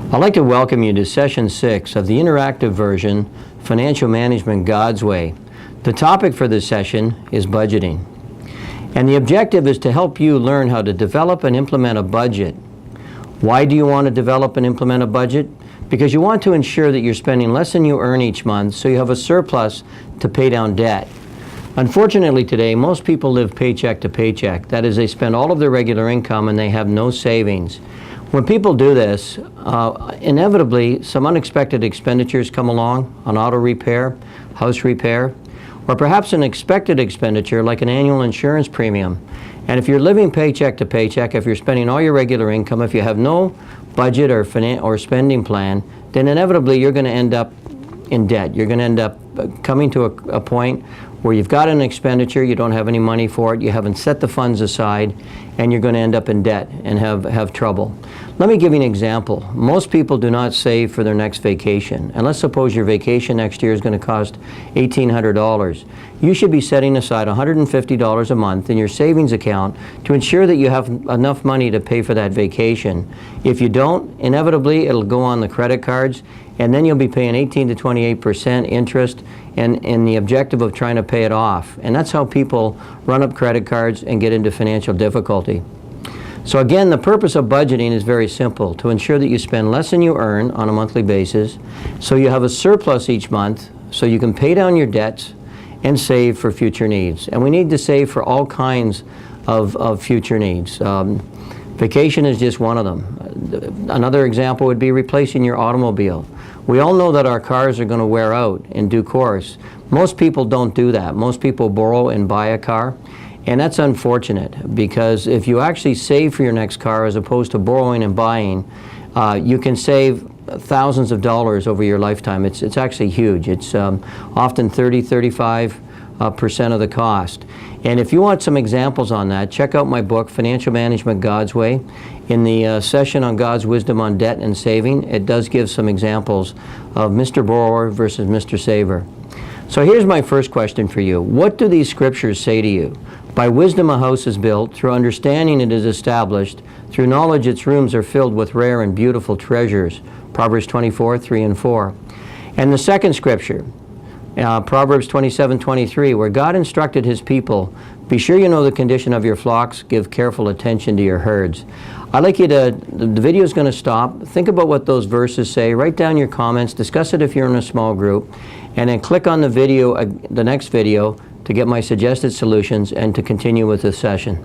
I'd like to welcome you to Session 6 of the interactive version, Financial Management God's Way. The topic for this session is budgeting. And the objective is to help you learn how to develop and implement a budget. Why do you want to develop and implement a budget? Because you want to ensure that you're spending less than you earn each month, so you have a surplus to pay down debt. Unfortunately today, most people live paycheck to paycheck. That is, they spend all of their regular income and they have no savings. When people do this, inevitably some unexpected expenditures come along, an auto repair, house repair, or perhaps an expected expenditure like an annual insurance premium. And if you're living paycheck to paycheck, if you're spending all your regular income, if you have no budget or spending plan, then inevitably you're going to end up in debt. You're going to end up coming to a point where you've got an expenditure, you don't have any money for it, you haven't set the funds aside, and you're going to end up in debt and have trouble. Let me give you an example. Most people do not save for their next vacation. And let's suppose your vacation next year is going to cost $1,800. You should be setting aside $150 a month in your savings account to ensure that you have enough money to pay for that vacation. If you don't, inevitably it'll go on the credit cards, and then you'll be paying 18 to 28% interest in the objective of trying to pay it off. And that's how people run up credit cards and get into financial difficulty. So again, the purpose of budgeting is very simple: to ensure that you spend less than you earn on a monthly basis, so you have a surplus each month, so you can pay down your debts and save for future needs. And we need to save for all kinds of future needs. Vacation is just one of them. Another example would be replacing your automobile. We all know that our cars are going to wear out in due course. Most people don't do that. Most people borrow and buy a car. And that's unfortunate, because if you actually save for your next car as opposed to borrowing and buying, you can save thousands of dollars over your lifetime. It's actually huge. It's often 30–35% of the cost. And if you want some examples on that, check out my book, Financial Management God's Way. In the session on God's wisdom on debt and saving, it does give some examples of Mr. Borrower versus Mr. Saver. So here's my first question for you. What do these scriptures say to you? By wisdom a house is built, through understanding it is established, through knowledge its rooms are filled with rare and beautiful treasures. Proverbs 24:3 and 4. And the second scripture, Proverbs 27:23, where God instructed his people, be sure you know the condition of your flocks, give careful attention to your herds. I'd like you to, the video is going to stop, think about what those verses say, write down your comments, discuss it if you're in a small group, and then click on the video, the next video, to get my suggested solutions and to continue with this session.